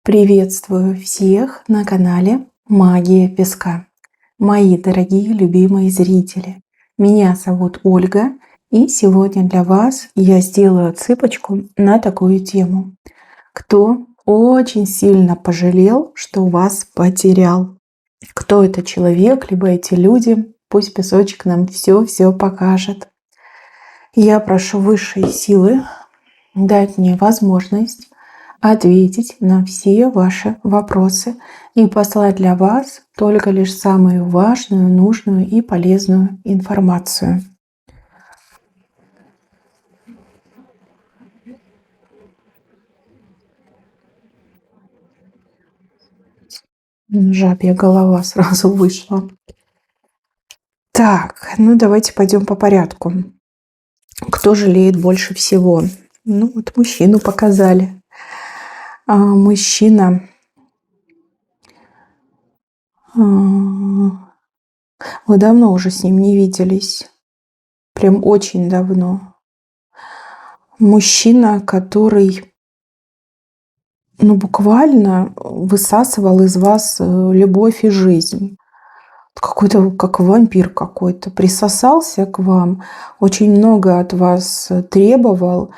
Приветствую всех на канале Магия Песка. Мои дорогие любимые зрители, меня зовут Ольга, и сегодня для вас я сделаю отсыпочку на такую тему. Кто очень сильно пожалел, что вас потерял? Кто это человек, либо эти люди? Пусть песочек нам все покажет. Я прошу высшие силы дать мне возможность ответить на все ваши вопросы и послать для вас только лишь самую важную, нужную и полезную информацию. Жабья голова сразу вышла. Так, ну давайте пойдем по порядку. Кто жалеет больше всего? Ну вот мужчину показали. Мужчина... Вы давно уже с ним не виделись. Прям очень давно. Мужчина, который, буквально высасывал из вас любовь и жизнь. Какой-то, как вампир какой-то, присосался к вам, очень много от вас требовал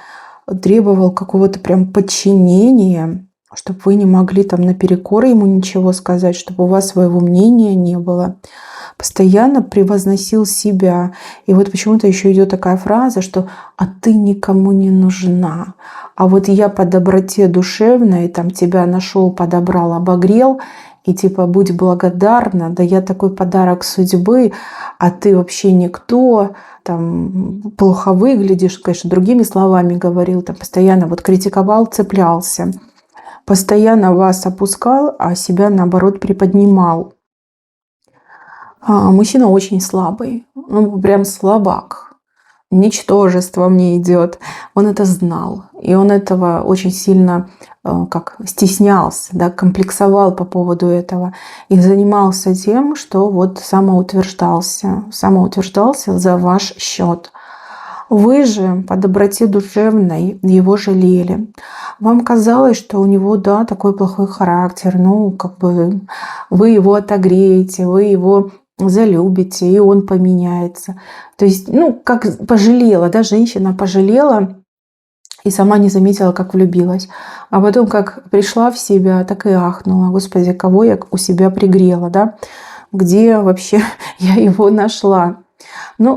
какого-то прям подчинения, чтобы вы не могли там наперекор ему ничего сказать, чтобы у вас своего мнения не было. Постоянно превозносил себя. И вот почему-то еще идет такая фраза, что «а ты никому не нужна». А вот я по доброте душевной там тебя нашел, подобрал, обогрел, и типа будь благодарна, да я такой подарок судьбы, а ты вообще никто, там плохо выглядишь, конечно, другими словами говорил, там постоянно вот критиковал, цеплялся, постоянно вас опускал, а себя наоборот приподнимал. Мужчина очень слабый, прям слабак, ничтожество мне идет. Он это знал, и он этого очень сильно стеснялся, да, комплексовал по поводу этого и занимался тем, что вот самоутверждался за ваш счет. Вы же по доброте душевной его жалели. Вам казалось, что у него, да, такой плохой характер, вы его отогреете, вы его залюбите, и он поменяется. То есть, как пожалела, да, женщина пожалела и сама не заметила, как влюбилась. А потом, как пришла в себя, так и ахнула. Господи, кого я у себя пригрела, да? Где вообще я его нашла?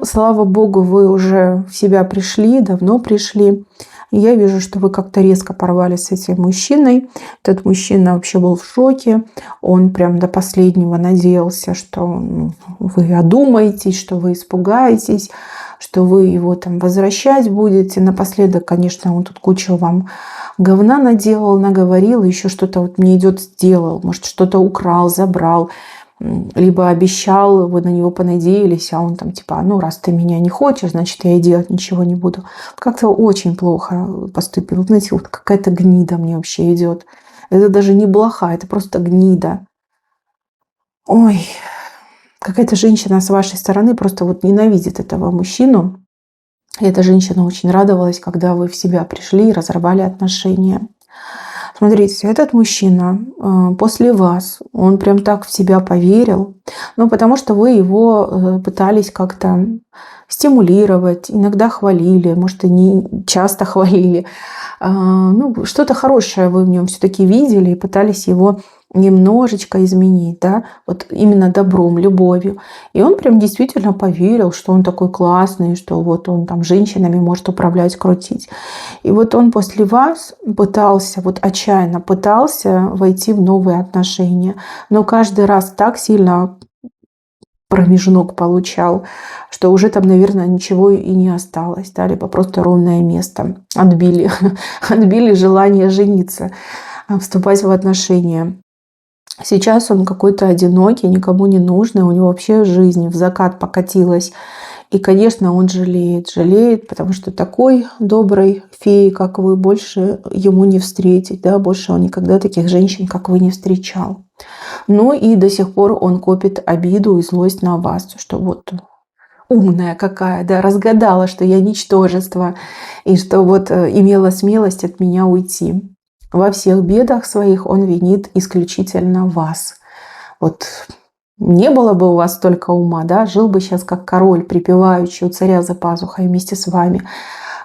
Слава богу, вы уже в себя пришли, давно пришли. И я вижу, что вы как-то резко порвали с этим мужчиной. Этот мужчина вообще был в шоке. Он прям до последнего надеялся, что вы одумаетесь, что вы испугаетесь, что вы его там возвращать будете. Напоследок, конечно, он тут кучу вам говна наделал, наговорил, еще что-то вот мне идет сделал. Может, что-то украл, забрал. Либо обещал, вы на него понадеялись, а он там типа, раз ты меня не хочешь, значит, я и делать ничего не буду. Как-то очень плохо поступил. Знаете, вот какая-то гнида мне вообще идет. Это даже не блоха, это просто гнида. Ой, какая-то женщина с вашей стороны просто вот ненавидит этого мужчину. И эта женщина очень радовалась, когда вы в себя пришли и разорвали отношения. Смотрите, этот мужчина после вас, он прям так в себя поверил, потому что вы его пытались как-то стимулировать, иногда хвалили, может, и не часто хвалили. Что-то хорошее вы в нем все-таки видели и пытались его немножечко изменить, да, вот именно добром, любовью. И он прям действительно поверил, что он такой классный, что вот он там женщинами может управлять, крутить. И вот он после вас отчаянно пытался войти в новые отношения. Но каждый раз так сильно промежнок получал, что уже там, наверное, ничего и не осталось, да, либо просто ровное место. Отбили желание жениться, вступать в отношения. Сейчас он какой-то одинокий, никому не нужный, у него вообще жизнь в закат покатилась. И, конечно, он жалеет, потому что такой доброй феи, как вы, больше ему не встретить, да, больше он никогда таких женщин, как вы, не встречал. И до сих пор он копит обиду и злость на вас, что вот умная какая, да, разгадала, что я ничтожество, и что вот имела смелость от меня уйти. Во всех бедах своих он винит исключительно вас. Вот не было бы у вас столько ума, да, жил бы сейчас как король, припеваючи у царя за пазухой вместе с вами.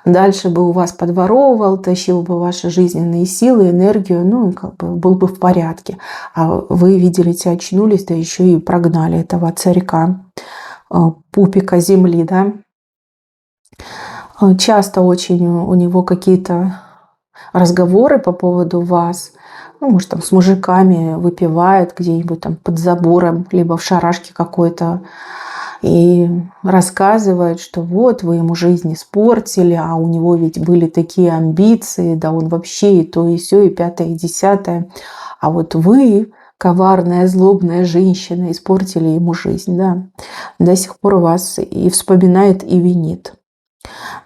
Дальше бы у вас подворовывал, тащил бы ваши жизненные силы, энергию, ну и как бы был бы в порядке. А вы, видите, очнулись, да еще и прогнали этого царька, пупика земли, да. Часто очень у него какие-то разговоры по поводу вас. Ну, может, там с мужиками выпивает где-нибудь там под забором, либо в шарашке какой-то. И рассказывает, что вот вы ему жизнь испортили, а у него ведь были такие амбиции, да он вообще и то, и сё, и пятое, и десятое. А вот вы, коварная, злобная женщина, испортили ему жизнь, да. До сих пор вас и вспоминает, и винит.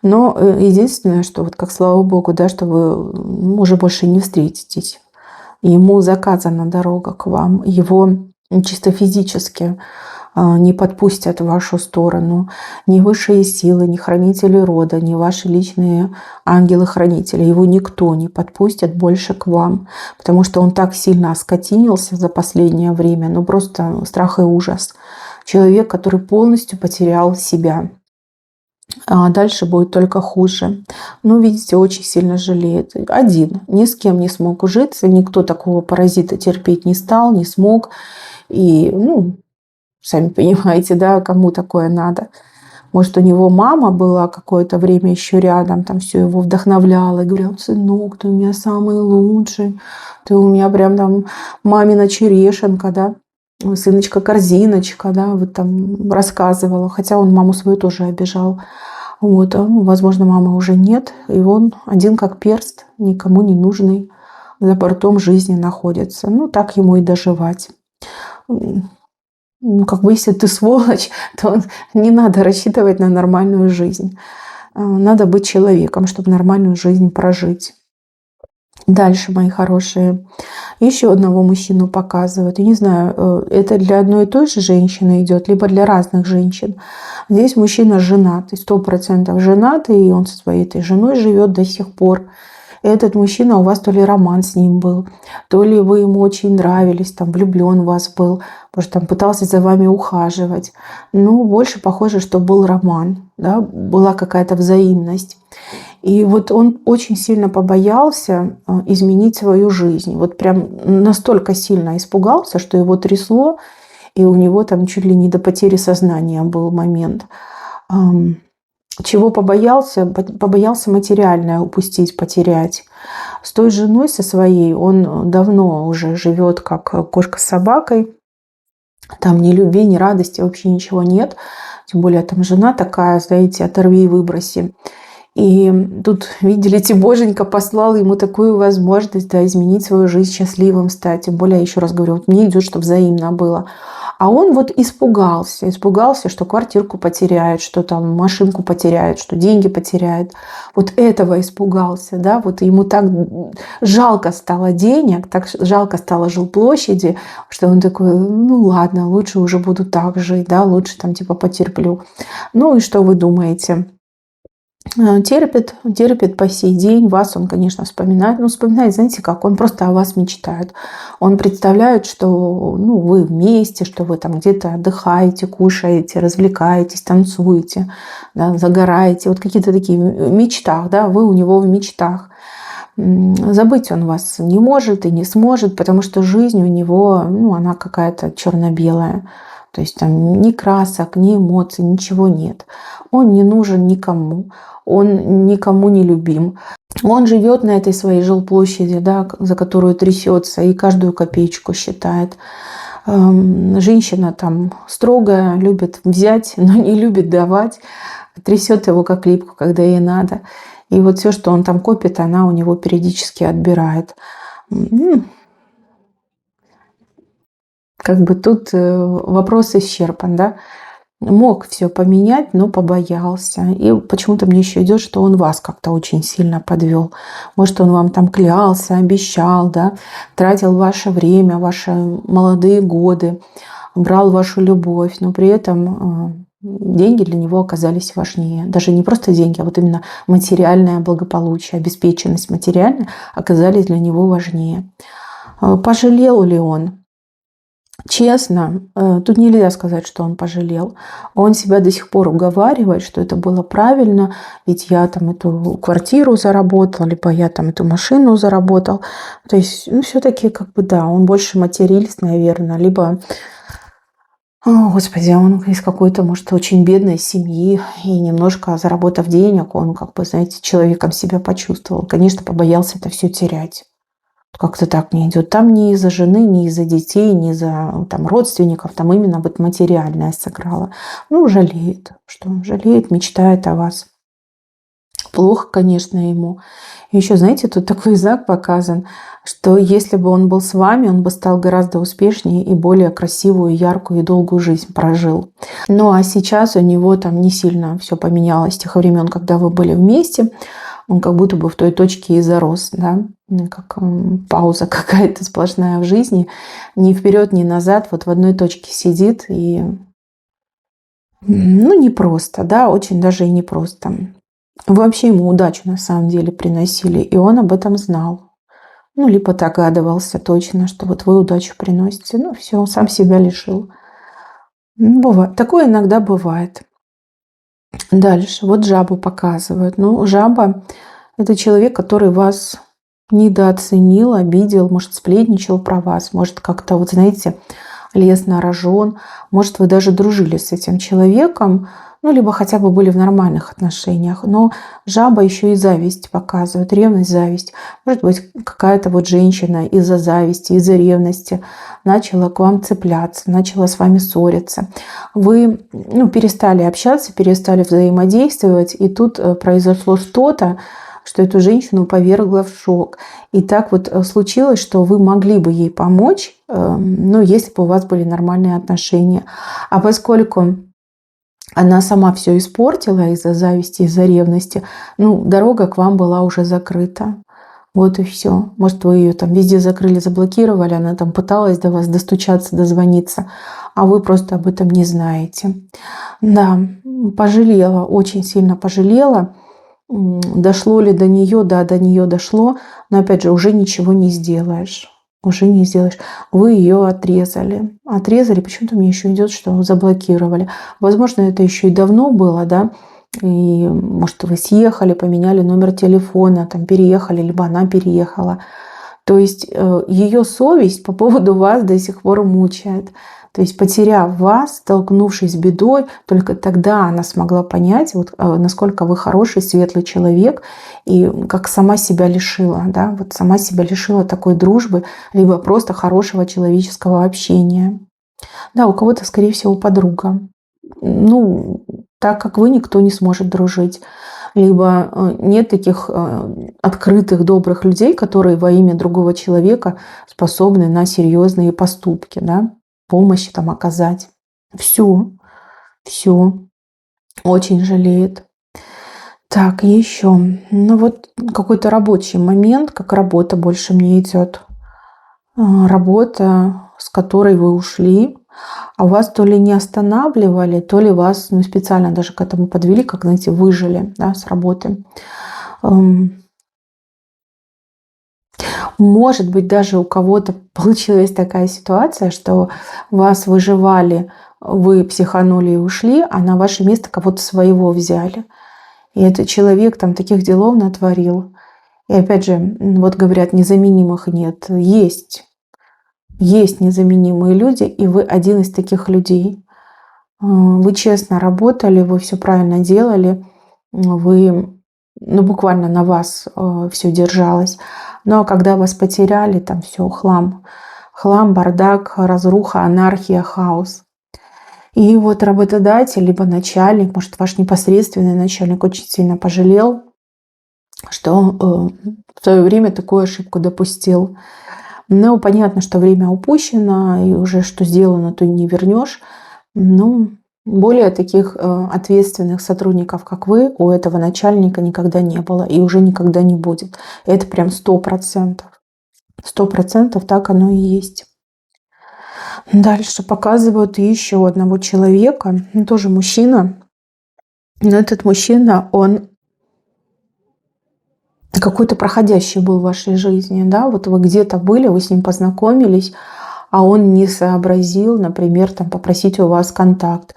Но единственное, что вот как слава богу, да, что вы уже больше не встретитесь. Ему заказана дорога к вам. Его чисто физически не подпустят в вашу сторону ни высшие силы, ни хранители рода, ни ваши личные ангелы-хранители. Его никто не подпустит больше к вам, потому что он так сильно оскотинился за последнее время, ну просто страх и ужас. Человек, который полностью потерял себя. А дальше будет только хуже. Ну, видите, очень сильно жалеет. Один. Ни с кем не смог ужиться, никто такого паразита терпеть не стал, не смог. И, ну, сами понимаете, да, кому такое надо. Может, у него мама была какое-то время еще рядом, там все его вдохновляла и говорила: сынок, ты у меня самый лучший, ты у меня прям там мамина черешенка, да, сыночка-корзиночка, да, вот там рассказывала, хотя он маму свою тоже обижал. Вот, возможно, мамы уже нет, и он один как перст, никому не нужный, за бортом жизни находится. Ну, так ему и доживать. Ну, как бы, если ты сволочь, то не надо рассчитывать на нормальную жизнь. Надо быть человеком, чтобы нормальную жизнь прожить. Дальше, мои хорошие, еще одного мужчину показывают. Я не знаю, это для одной и той же женщины идет, либо для разных женщин. Здесь мужчина женатый, 100% женатый, и он со своей этой женой живет до сих пор. Этот мужчина, у вас то ли роман с ним был, то ли вы ему очень нравились, там влюблен в вас был, потому что там пытался за вами ухаживать. Ну, больше похоже, что был роман, да, была какая-то взаимность. И вот он очень сильно побоялся изменить свою жизнь. Вот прям настолько сильно испугался, что его трясло, и у него там чуть ли не до потери сознания был момент. Чего побоялся? Побоялся материальное упустить, потерять. С той женой, со своей, он давно уже живет как кошка с собакой. Там ни любви, ни радости, вообще ничего нет. Тем более там жена такая, знаете, оторви и выброси. И тут, видите, Боженька послал ему такую возможность, да, изменить свою жизнь, счастливым стать. Тем более, еще раз говорю, вот мне идет, чтобы взаимно было. А он вот испугался, что квартирку потеряет, что там машинку потеряет, что деньги потеряет. Вот этого испугался, да, вот ему так жалко стало денег, так жалко стало жилплощади, что он такой: ну ладно, лучше уже буду так жить, да, лучше там типа потерплю. Ну и что вы думаете? Терпит по сей день. Вас он, конечно, вспоминает. Но вспоминает, знаете как, он просто о вас мечтает. Он представляет, что ну, вы вместе, что вы там где-то отдыхаете, кушаете, развлекаетесь, танцуете, да, загораете. Вот какие-то такие мечтах, да, вы у него в мечтах. Забыть он вас не может и не сможет, потому что жизнь у него, ну, она какая-то черно-белая. То есть там ни красок, ни эмоций, ничего нет. Он не нужен никому, он никому не любим. Он живет на этой своей жилплощади, да, за которую трясется, и каждую копеечку считает. Женщина там строгая, любит взять, но не любит давать. Трясет его как липку, когда ей надо. И вот все, что он там копит, она у него периодически отбирает. Как бы тут вопрос исчерпан, да. Мог все поменять, но побоялся. И почему-то мне еще идет, что он вас как-то очень сильно подвел. Может, он вам там клялся, обещал, да, тратил ваше время, ваши молодые годы, брал вашу любовь, но при этом деньги для него оказались важнее. Даже не просто деньги, а вот именно материальное благополучие, обеспеченность материальная оказались для него важнее. Пожалел ли он? Честно, тут нельзя сказать, что он пожалел. Он себя до сих пор уговаривает, что это было правильно, ведь я там эту квартиру заработал, либо я там эту машину заработал. То есть, ну, все-таки, как бы, да, он больше материалист, наверное, либо, господи, он из какой-то, может, очень бедной семьи, и немножко заработав денег, он, как бы, знаете, человеком себя почувствовал. Конечно, побоялся это все терять. Как-то так не идет. Там не из-за жены, не из-за детей, не из-за там, родственников, там именно вот материальное сыграло. Ну, жалеет, что он жалеет, мечтает о вас. Плохо, конечно, ему. И еще, знаете, тут такой знак показан, что если бы он был с вами, он бы стал гораздо успешнее и более красивую, яркую и долгую жизнь прожил. Ну, а сейчас у него там не сильно все поменялось с тех времен, когда вы были вместе. Он как будто бы в той точке и зарос, да, как пауза какая-то сплошная в жизни, ни вперед, ни назад, вот в одной точке сидит, и, ну, непросто, да, очень даже и непросто. Вы вообще ему удачу на самом деле приносили, и он об этом знал. Ну, либо догадывался точно, что вот вы удачу приносите. Ну, все, сам себя лишил. Ну, бывает. Такое иногда бывает. Дальше. Вот жабу показывают. Ну, жаба – это человек, который вас недооценил, обидел, может, сплетничал про вас, может, как-то, вот знаете, лез на рожон, может, вы даже дружили с этим человеком, ну, либо хотя бы были в нормальных отношениях. Но жаба еще и зависть показывает, ревность, зависть. Может быть, какая-то вот женщина из-за зависти, из-за ревности начала к вам цепляться, начала с вами ссориться. Вы, ну, перестали общаться, перестали взаимодействовать, и тут произошло что-то, что эту женщину повергло в шок. И так вот случилось, что вы могли бы ей помочь, ну, если бы у вас были нормальные отношения. А поскольку она сама все испортила из-за зависти, из-за ревности, ну, дорога к вам была уже закрыта. Вот и все. Может, вы ее там везде закрыли, заблокировали, она там пыталась до вас достучаться, дозвониться, а вы просто об этом не знаете. Да, пожалела, очень сильно пожалела. Дошло ли до нее? Да, до нее дошло, но опять же уже ничего не сделаешь. Уже не сделаешь. Вы ее отрезали. Отрезали, почему-то мне еще идет, что заблокировали. Возможно, это еще и давно было, да, и, может, вы съехали, поменяли номер телефона, там, переехали, либо она переехала. То есть ее совесть по поводу вас до сих пор мучает. То есть, потеряв вас, столкнувшись с бедой, только тогда она смогла понять, вот, насколько вы хороший, светлый человек, и как сама себя лишила, да, вот сама себя лишила такой дружбы, либо просто хорошего человеческого общения. Да, у кого-то, скорее всего, подруга. Ну, так как вы, никто не сможет дружить. Либо нет таких открытых, добрых людей, которые во имя другого человека способны на серьезные поступки, да, помощи там оказать. Все, все. Очень жалеет. Так, еще. Ну вот какой-то рабочий момент, как работа больше мне идет. Работа, с которой вы ушли, а вас то ли не останавливали, то ли вас, ну, специально даже к этому подвели, как, знаете, выжили, да, с работы. Может быть, даже у кого-то получилась такая ситуация, что вас выживали, вы психанули и ушли, а на ваше место кого-то своего взяли. И этот человек там таких делов натворил. И опять же, вот говорят, незаменимых нет. Есть незаменимые люди, и вы один из таких людей. Вы честно работали, вы все правильно делали, вы, ну, буквально на вас все держалось. Но когда вас потеряли, там все хлам. Хлам, бардак, разруха, анархия, хаос. И вот работодатель, либо начальник, может, ваш непосредственный начальник очень сильно пожалел, что в свое время такую ошибку допустил. Ну, понятно, что время упущено, и уже что сделано, то и не вернешь. Ну, более таких ответственных сотрудников, как вы, у этого начальника никогда не было и уже никогда не будет. Это прям 100%. 100% так оно и есть. Дальше показывают еще одного человека, тоже мужчина. Но этот мужчина, он какой-то проходящий был в вашей жизни, да, вот вы где-то были, вы с ним познакомились, а он не сообразил, например, там, попросить у вас контакт,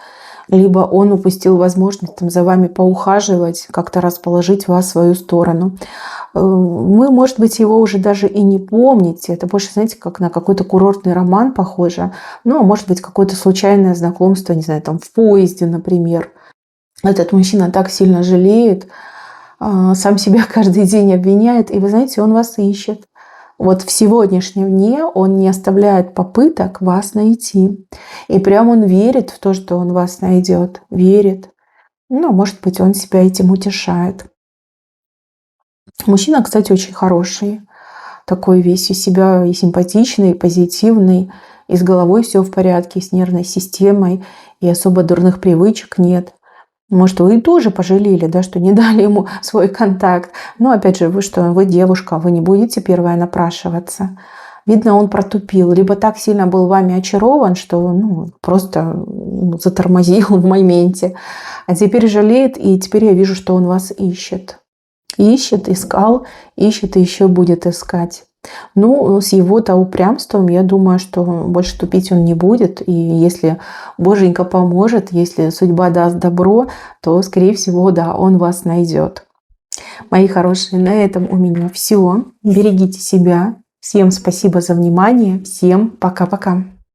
либо он упустил возможность там, за вами поухаживать, как-то расположить вас в свою сторону. Вы, может быть, его уже даже и не помните. Это больше, знаете, как на какой-то курортный роман похоже. Ну, а может быть, какое-то случайное знакомство, не знаю, там в поезде, например. Этот мужчина так сильно жалеет, сам себя каждый день обвиняет, и вы знаете, он вас ищет. Вот в сегодняшнем дне он не оставляет попыток вас найти. И прям он верит в то, что он вас найдет. Верит. Ну, может быть, он себя этим утешает. Мужчина, кстати, очень хороший. Такой весь из себя и симпатичный, и позитивный. И с головой все в порядке, и с нервной системой. И особо дурных привычек нет. Может, вы тоже пожалели, да, что не дали ему свой контакт. Но опять же, вы что, вы девушка, вы не будете первая напрашиваться. Видно, он протупил, либо так сильно был вами очарован, что просто затормозил в моменте. А теперь жалеет, и теперь я вижу, что он вас ищет. Ищет, искал, ищет и еще будет искать. Ну, с его-то упрямством, я думаю, что больше тупить он не будет. И если Боженька поможет, если судьба даст добро, то, скорее всего, да, он вас найдет. Мои хорошие, на этом у меня все. Берегите себя. Всем спасибо за внимание. Всем пока-пока.